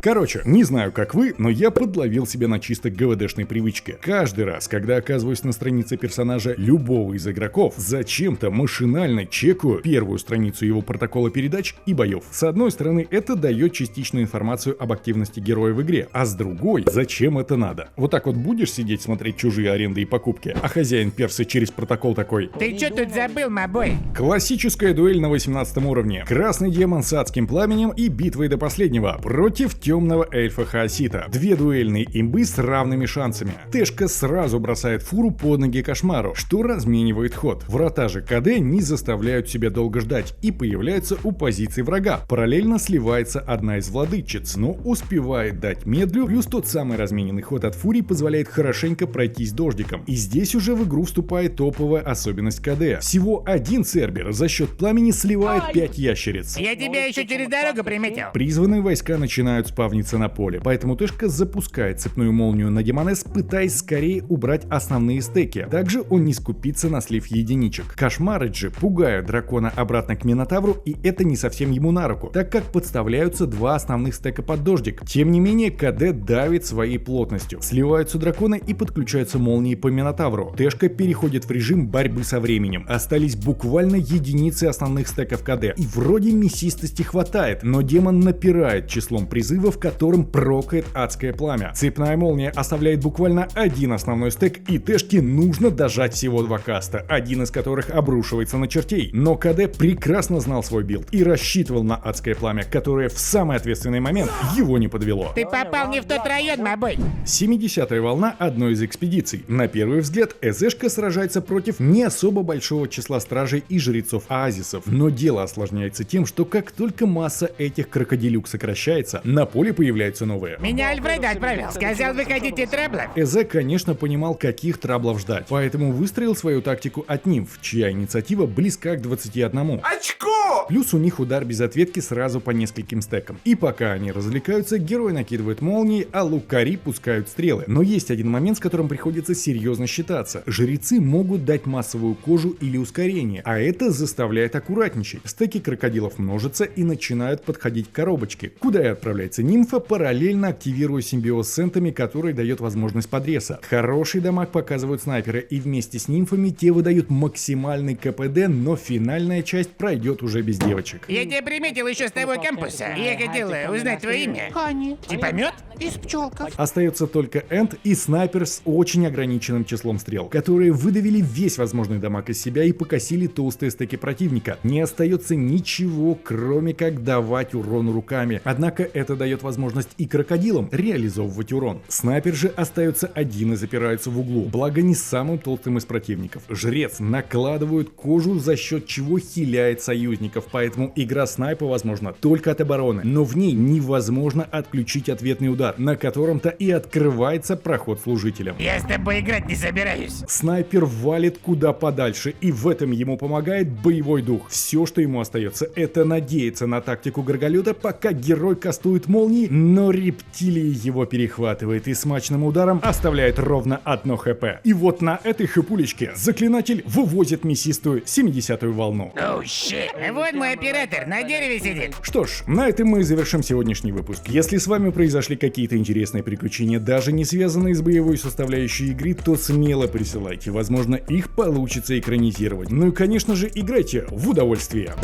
Короче, не знаю как вы, но я подловил себя на чисто ГВДшной привычке. Каждый раз, когда оказываюсь на странице персонажа любого из игроков, зачем-то машинально чекаю первую страницу его протокола передач и боев. С одной стороны, это дает частичную информацию об активности героя в игре, а с другой, зачем это надо? Вот так вот будешь сидеть смотреть чужие аренды и покупки, а хозяин перса через протокол такой: Ты чё тут забыл, мобой? классическая дуэль на 18 уровне. Красный демон с адским пламенем и битвой до последнего против темного эльфа Хаосита. Две дуэльные имбы с равными шансами. Тэшка сразу бросает фуру под ноги Кошмару, что разменивает ход. Врата же КД не заставляют себя долго ждать и появляются у позиции врага. Параллельно сливается одна из владычиц, но успевает дать медлю, плюс тот самый размененный ход от фурии позволяет хорошенько пройтись дождиком. И здесь уже в игру вступает топовая особенность КД. Всего один цербер за счет пламени сливает 5 ящериц. Я тебя еще через дорогу приметил. Призванные войска начинают спавниться на поле, поэтому Тэшка запускает цепную молнию на Демонесс, пытаясь скорее убрать основные стеки. Также он не скупится на слив единичек. Кошмары же пугают дракона обратно к Минотавру, и это не совсем ему на руку, так как подставляются два основных стека под дождик. Тем не менее, КД давит своей плотностью. Сливаются драконы и подключаются молнии по Минотавру. Тэшка переходит в режим борьбы со временем. Остались буквально единицы основных стеков КД. И вроде мясистости хватает, но демон напирает числом призывов, которым прокает адское пламя. Цепная молния оставляет буквально один основной стек, и Тэшке нужно дожать всего два каста, один из которых обрушивается на чертей. Но КД прекрасно знал свой билд и рассчитывал на адское пламя, которое в самый ответственный момент его не подвело. Ты попал не в тот район, мобой. 70-я волна одной из экспедиций. На первый взгляд, СЗшка сражается против не особо большого числа стражей и жрецов оазисов, но дело осложняется тем, что как только масса этих крокодилюк сокращается, на поле появляются новые. Меня Альфреда отправил. Сказал, вы хотите траблов? Эзе, конечно, понимал, каких траблов ждать, поэтому выстроил свою тактику от нимф, чья инициатива близка к 21. Очко! Плюс у них удар без ответки сразу по нескольким стекам. И пока они развлекаются, герой накидывает молнии, а лукари пускают стрелы. Но есть один момент, с которым приходится серьезно считаться. Жрецы могут дать массовую кожу или ускорение, а это заставляет аккуратничать. Стеки крокодилов множатся и начинают подходить к коробочке, куда и отправляется нимфа, параллельно активируя симбиоз с энтами, который дает возможность подреса. Хороший дамаг показывают снайперы, и вместе с нимфами те выдают максимальный КПД, но финальная часть пройдет уже без девочек. Я тебя приметил еще с того кампуса. Я хотел узнать твое имя. Хани. Типа мед? Из пчелков. Остается только энт и снайпер с очень ограниченным числом стрел, которые выдавили весь возможный дамаг из себя и покосили толстые стеки противника. Не остается ничего, кроме как давать урон руками. Однако это дает возможность и крокодилам реализовывать урон. Снайпер же остается один и запирается в углу, благо не самым толстым из противников. Жрец накладывает кожу, за счет чего хиляет союзников, поэтому игра снайпа возможна только от обороны, но в ней невозможно отключить ответный удар, на котором-то и открывается проход служителям. Я с тобой играть не собираюсь. Снайпер валит куда подальше, и в этом ему помогает боевой дух. Все, что ему остается, это надеяться на тактику Горголета, пока герой кастует молнии, но рептилия его перехватывает и смачным ударом оставляет ровно одно хп. И вот на этой хпулечке заклинатель вывозит мясистую 70-ю волну. Оу, щит. Вот мой оператор, на дереве сидит. Что ж, на этом мы и завершим сегодняшний выпуск. Если с вами произошли какие-то интересные приключения, даже не связанные с боевой составляющей игры, то смело присылайте. Возможно, их получится экранизировать. Ну и, конечно же, играйте в удовольствие.